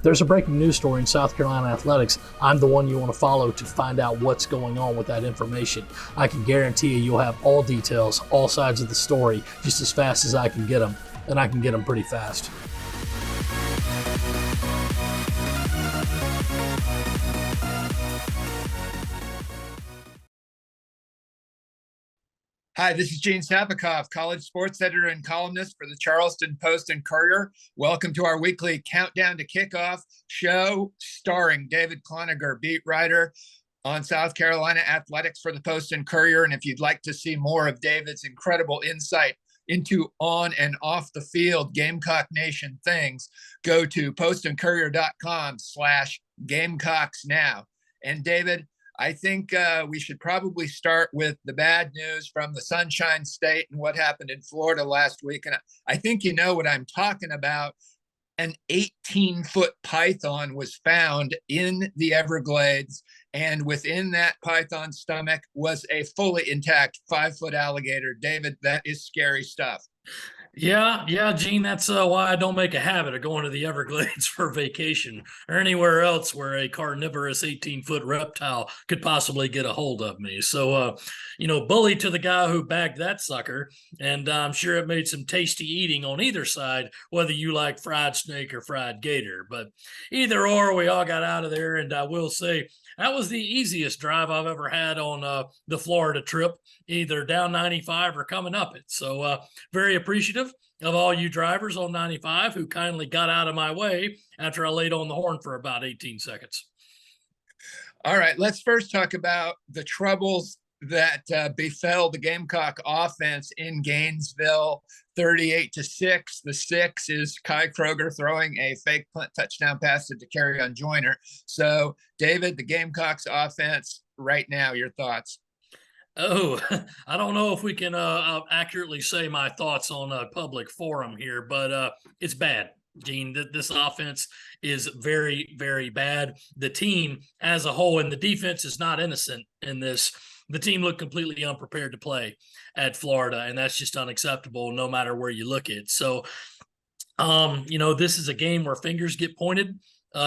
there's a breaking news story in South Carolina athletics, I'm the one you want to follow to find out what's going on with that information. I can guarantee you'll have all details, all sides of the story, just as fast as I can get them, and I can get them pretty fast. Hi, this is Gene Sapakoff, college sports editor and columnist for the Charleston Post and Courier. Welcome to our weekly Countdown to Kickoff show starring David Cloninger, beat writer on South Carolina athletics for the Post and Courier. And if you'd like to see more of David's incredible insight into on and off the field Gamecock Nation things, go to postandcourier.com/Gamecocks Now. And David, I think we should probably start with the bad news from the Sunshine State and what happened in Florida last week. And I think you know what I'm talking about. An 18-foot python was found in the Everglades, and within that python's stomach was a fully intact 5-foot alligator. David, that is scary stuff. Yeah, Gene, that's why I don't make a habit of going to the Everglades for vacation or anywhere else where a carnivorous 18-foot reptile could possibly get a hold of me. So, bully to the guy who bagged that sucker. And I'm sure it made some tasty eating on either side, whether you like fried snake or fried gator. But either or, we all got out of there. And I will say, that was the easiest drive I've ever had on the Florida trip, either down 95 or coming up it. So very appreciative of all you drivers on 95 who kindly got out of my way after I laid on the horn for about 18 seconds. All right, let's first talk about the troubles that befell the Gamecock offense in Gainesville. 38-6. The 6 is Kai Kroger throwing a fake punt touchdown pass to Dakereon Joyner. So, David, the Gamecocks offense right now, your thoughts? Oh, I don't know if we can accurately say my thoughts on a public forum here, but it's bad. Gene, this offense is very, very bad. The team as a whole, and the defense is not innocent in this. The team looked completely unprepared to play at Florida, and that's just unacceptable no matter where you look at. So, this is a game where fingers get pointed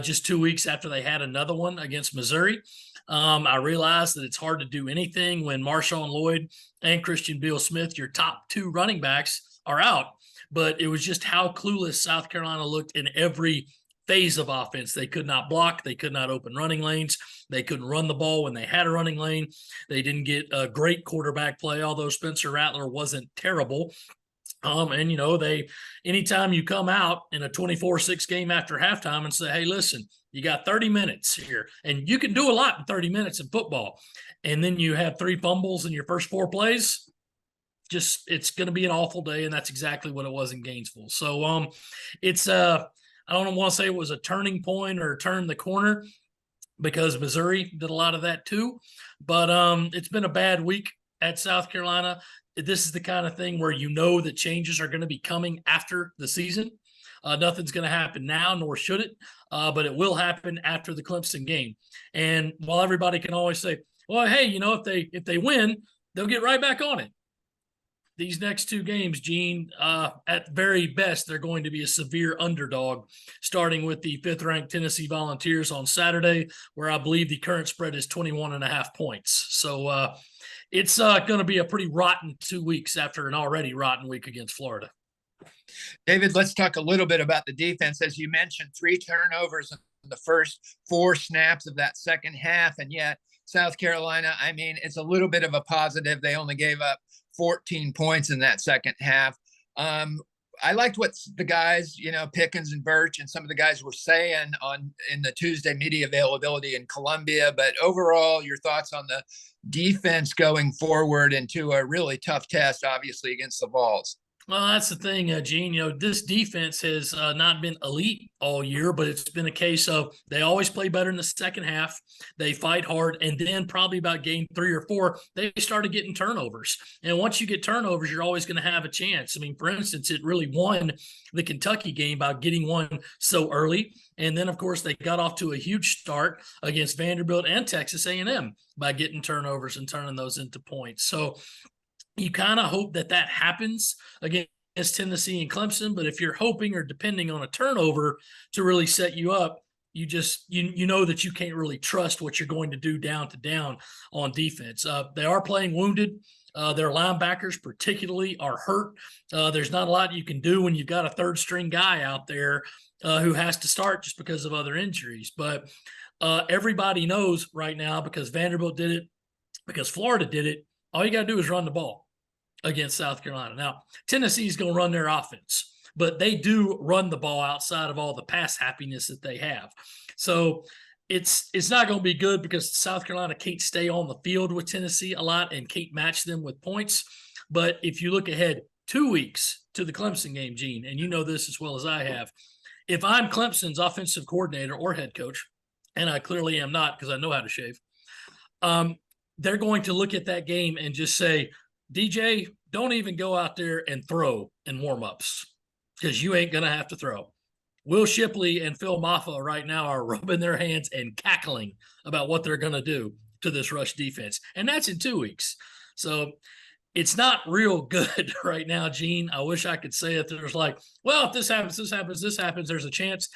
just 2 weeks after they had another one against Missouri. I realize that it's hard to do anything when Marshawn Lloyd and Christian Beal-Smith, your top two running backs, are out. But it was just how clueless South Carolina looked in every phase of offense. They could not block. They could not open running lanes. They couldn't run the ball when they had a running lane. They didn't get a great quarterback play, although Spencer Rattler wasn't terrible. Anytime you come out in a 24-6 game after halftime and say, hey, listen, you got 30 minutes here, and you can do a lot in 30 minutes in football, and then you have 3 fumbles in your first 4 plays, it's going to be an awful day, and that's exactly what it was in Gainesville. So I don't want to say it was a turning point or turn the corner, because Missouri did a lot of that too, but it's been a bad week at South Carolina. This is the kind of thing where the changes are going to be coming after the season. Nothing's going to happen now, nor should it, but it will happen after the Clemson game. And while everybody can always say, well, hey, if they win, they'll get right back on it. These next 2 games, Gene, at very best, they're going to be a severe underdog, starting with the 5th-ranked Tennessee Volunteers on Saturday, where I believe the current spread is 21.5 points. So it's going to be a pretty rotten 2 weeks after an already rotten week against Florida. David, let's talk a little bit about the defense. As you mentioned, 3 turnovers in the first 4 snaps of that second half, and yet South Carolina, it's a little bit of a positive. They only gave up 14 points in that second half. I liked what the guys, Pickens and Birch and some of the guys were saying in the Tuesday media availability in Columbia. But overall, your thoughts on the defense going forward into a really tough test, obviously, against the Vols? Well, that's the thing, Gene. This defense has not been elite all year, but it's been a case of they always play better in the second half. They fight hard, and then probably about game 3 or 4, they started getting turnovers. And once you get turnovers, you're always going to have a chance. For instance, it really won the Kentucky game by getting one so early. And then, of course, they got off to a huge start against Vanderbilt and Texas A&M by getting turnovers and turning those into points. So you kind of hope that happens against Tennessee and Clemson, but if you're hoping or depending on a turnover to really set you up, you know that you can't really trust what you're going to do down to down on defense. They are playing wounded. Their linebackers particularly are hurt. There's not a lot you can do when you've got a third string guy out there who has to start just because of other injuries. But everybody knows right now, because Vanderbilt did it, because Florida did it, all you got to do is run the ball against South Carolina. Now, Tennessee's going to run their offense, but they do run the ball outside of all the pass happiness that they have. So it's not going to be good, because South Carolina can't stay on the field with Tennessee a lot and can't match them with points. But if you look ahead 2 weeks to the Clemson game, Gene, and you know this as well as I have, if I'm Clemson's offensive coordinator or head coach, and I clearly am not because I know how to shave, they're going to look at that game and just say, DJ, don't even go out there and throw in warm-ups, because you ain't going to have to throw. Will Shipley and Phil Maffa right now are rubbing their hands and cackling about what they're going to do to this rush defense. And that's in 2 weeks. So it's not real good right now, Gene. I wish I could say it. There's like, well, if this happens, there's a chance.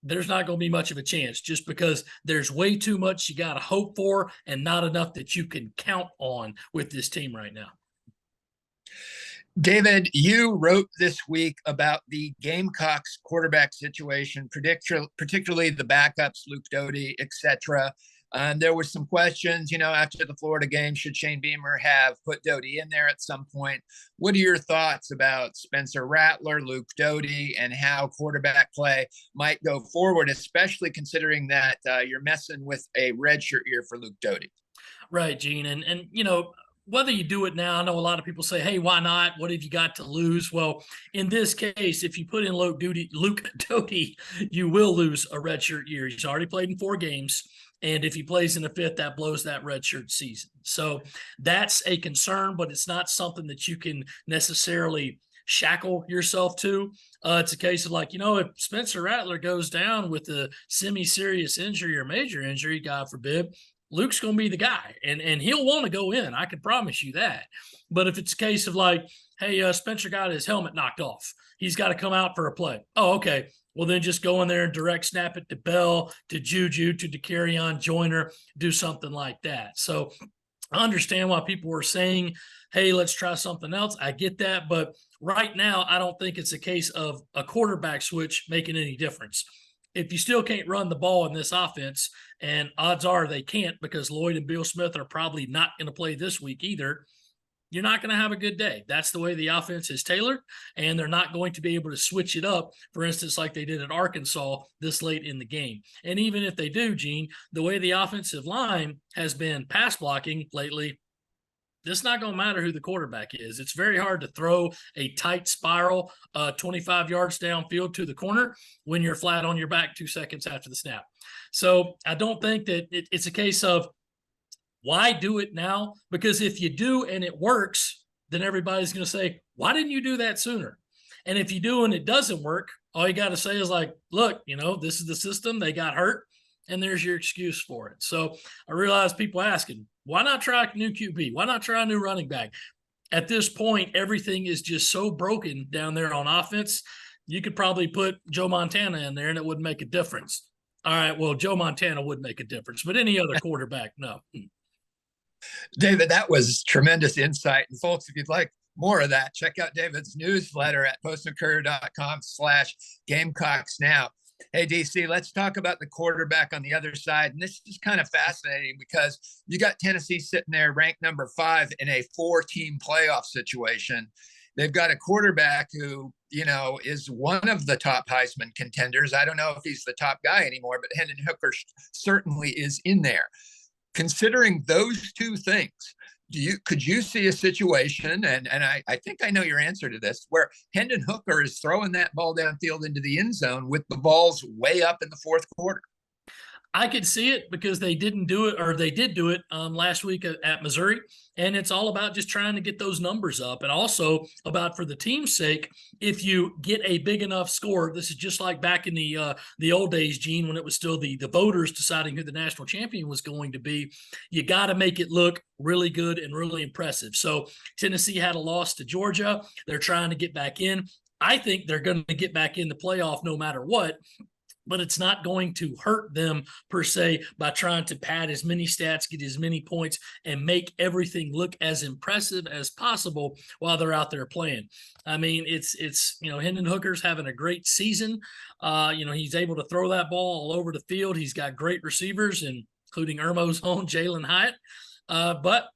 There's not going to be much of a chance, just because there's way too much you got to hope for and not enough that you can count on with this team right now. David, you wrote this week about the Gamecocks quarterback situation, particularly the backups, Luke Doty, etc. There were some questions, after the Florida game, should Shane Beamer have put Doty in there at some point? What are your thoughts about Spencer Rattler, Luke Doty, and how quarterback play might go forward, especially considering that you're messing with a redshirt year for Luke Doty? Right, Gene. And whether you do it now, I know a lot of people say, hey, why not? What have you got to lose? Well, in this case, if you put in Luke Doty, you will lose a redshirt year. He's already played in 4 games. And if he plays in the 5th, that blows that redshirt season. So that's a concern, but it's not something that you can necessarily shackle yourself to. It's a case of like, if Spencer Rattler goes down with a semi-serious injury or major injury, God forbid, Luke's going to be the guy, and he'll want to go in. I can promise you that. But if it's a case of like, hey, Spencer got his helmet knocked off, he's got to come out for a play. Oh, okay. Well, then just go in there and direct snap it to Bell, to Juju, to DeCarrion Joyner, do something like that. So I understand why people were saying, hey, let's try something else. I get that. But right now, I don't think it's a case of a quarterback switch making any difference. If you still can't run the ball in this offense, and odds are they can't, because Lloyd and Bill Smith are probably not going to play this week either, you're not going to have a good day. That's the way the offense is tailored, and they're not going to be able to switch it up, for instance, like they did at Arkansas this late in the game. And even if they do, Gene, the way the offensive line has been pass blocking lately, it's not going to matter who the quarterback is. It's very hard to throw a tight spiral 25 yards downfield to the corner when you're flat on your back 2 seconds after the snap. So I don't think that it's a case of why do it now? Because if you do and it works, then everybody's going to say, why didn't you do that sooner? And if you do and it doesn't work, all you got to say is like, look, this is the system. They got hurt, and there's your excuse for it. So I realize people asking, why not try a new QB? Why not try a new running back? At this point, everything is just so broken down there on offense. You could probably put Joe Montana in there and it wouldn't make a difference. All right, well, Joe Montana would make a difference, but any other quarterback, no. David, that was tremendous insight. And folks, if you'd like more of that, check out David's newsletter at postandcourier.com/Gamecocks Now. Hey, DC, let's talk about the quarterback on the other side. And this is kind of fascinating because you got Tennessee sitting there ranked number 5 in a 4-team playoff situation. They've got a quarterback who, is one of the top Heisman contenders. I don't know if he's the top guy anymore, but Hendon Hooker certainly is in there. Considering those two things, could you see a situation, and I think I know your answer to this, where Hendon Hooker is throwing that ball downfield into the end zone with the balls way up in the 4th quarter? I could see it because they didn't do it, or they did do it last week at Missouri. And it's all about just trying to get those numbers up, and also about, for the team's sake, if you get a big enough score. This is just like back in the old days, Gene, when it was still the voters deciding who the national champion was going to be. You got to make it look really good and really impressive. So Tennessee had a loss to Georgia. They're trying to get back in. I think they're going to get back in the playoff no matter what. but it's not going to hurt them per se by trying to pad as many stats, get as many points, and make everything look as impressive as possible while they're out there playing. I mean, it's Hendon Hooker's having a great season. He's able to throw that ball all over the field. He's got great receivers, including Irmo's own Jalen Hyatt. But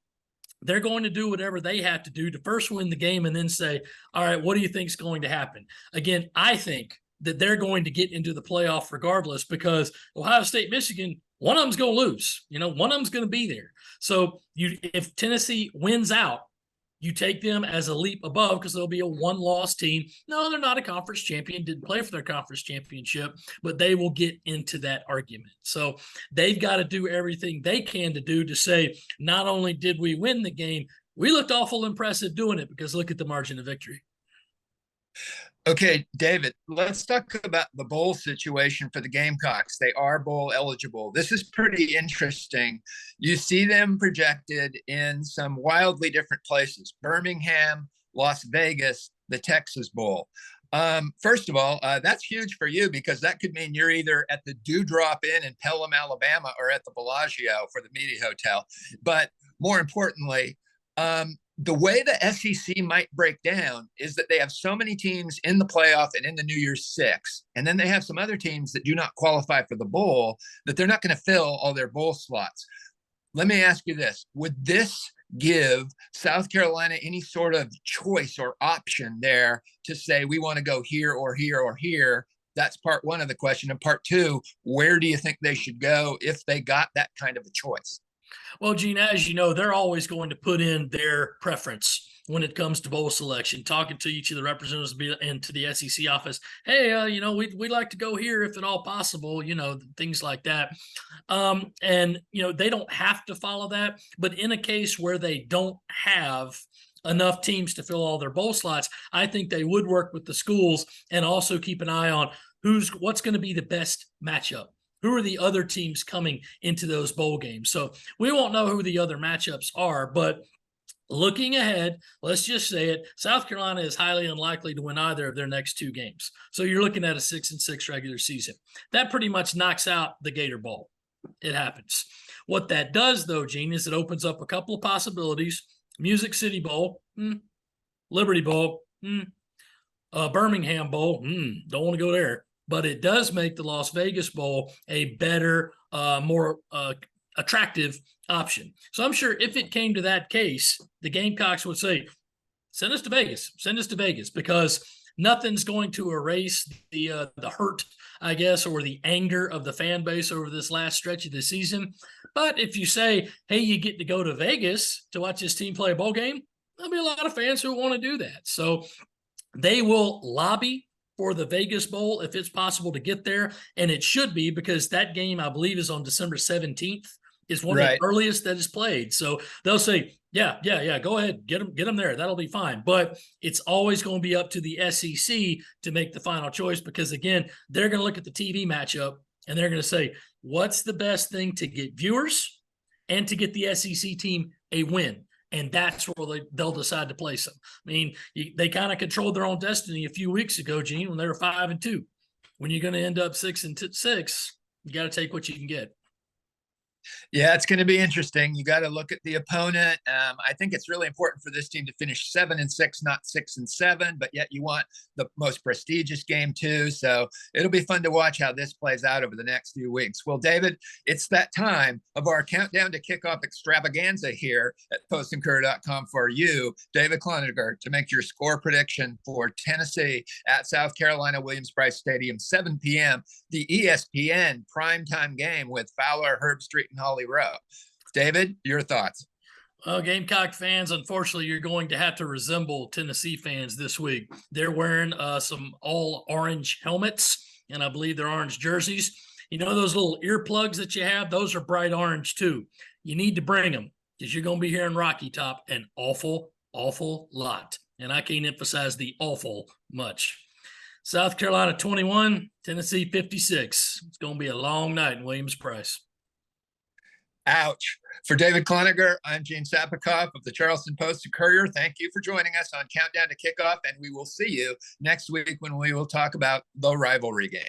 they're going to do whatever they have to do to first win the game and then say, all right, what do you think is going to happen? Again, I think that they're going to get into the playoff regardless, because Ohio State, Michigan, one of them's going to lose. One of them's going to be there. So if Tennessee wins out, you take them as a leap above because they'll be a one-loss team. No, they're not a conference champion, didn't play for their conference championship, but they will get into that argument. So they've got to do everything they can to do to say, not only did we win the game, we looked awful impressive doing it, because look at the margin of victory. Okay, David, let's talk about the bowl situation for the Gamecocks. They are bowl eligible. This is pretty interesting. You see them projected in some wildly different places: Birmingham, Las Vegas, the Texas Bowl. First of all, that's huge for you, because that could mean you're either at the Dewdrop Inn in Pelham, Alabama, or at the Bellagio for the Media Hotel. But more importantly, the way the SEC might break down is that they have so many teams in the playoff and in the New Year's Six, and then they have some other teams that do not qualify for the bowl, that they're not going to fill all their bowl slots. Let me ask you this. Would this give South Carolina any sort of choice or option there to say, we want to go here or here or here? That's part one of the question. And part two, where do you think they should go if they got that kind of a choice? Well, Gene, as you know, they're always going to put in their preference when it comes to bowl selection. Talking to each of the representatives and to the SEC office, hey, we'd like to go here if at all possible, things like that. They don't have to follow that, but in a case where they don't have enough teams to fill all their bowl slots, I think they would work with the schools and also keep an eye on what's going to be the best matchup. Who are the other teams coming into those bowl games? So we won't know who the other matchups are, but looking ahead, let's just say it, South Carolina is highly unlikely to win either of their next two games. So you're looking at a 6-6 regular season. That pretty much knocks out the Gator Bowl. It happens. What that does, though, Gene, is it opens up a couple of possibilities. Music City Bowl, Liberty Bowl, Birmingham Bowl, don't want to go there. But it does make the Las Vegas Bowl a better, more attractive option. So I'm sure if it came to that case, the Gamecocks would say, send us to Vegas, because nothing's going to erase the hurt, I guess, or the anger of the fan base over this last stretch of the season. But if you say, hey, you get to go to Vegas to watch this team play a bowl game, there'll be a lot of fans who want to do that. So they will lobby for the Vegas Bowl if it's possible to get there. And it should be, because that game, I believe, is on December 17th, is one of the earliest that is played. So they'll say, yeah, go ahead, get them there. That'll be fine. But it's always going to be up to the SEC to make the final choice, because, again, they're going to look at the TV matchup and they're going to say, what's the best thing to get viewers and to get the SEC team a win? And that's where they'll decide to place them. I mean, they kind of controlled their own destiny a few weeks ago, Gene, when they were 5-2. When you're going to end up 6-6, you got to take what you can get. Yeah, it's going to be interesting. You got to look at the opponent. I think it's really important for this team to finish 7-6, not 6-7, but yet you want the most prestigious game too. So it'll be fun to watch how this plays out over the next few weeks. Well, David, it's that time of our countdown to kickoff extravaganza here at postandcourier.com for you, David Cloninger, to make your score prediction for Tennessee at South Carolina Williams-Brice Stadium, 7 p.m., the ESPN primetime game with Fowler, Herbstreit, and Holly Rowe. David, your thoughts? Well, Gamecock fans, unfortunately, you're going to have to resemble Tennessee fans this week. They're wearing some all orange helmets, and I believe they're orange jerseys. You know those little earplugs that you have? Those are bright orange too. You need to bring them, because you're going to be hearing Rocky Top an awful lot. And I can't emphasize the awful much. South Carolina 21, Tennessee 56. It's going to be a long night in Williams-Brice. Ouch. For David Cloninger, I'm Gene Sapakoff of the Charleston Post and Courier. Thank you for joining us on Countdown to Kickoff, and we will see you next week when we will talk about the rivalry game.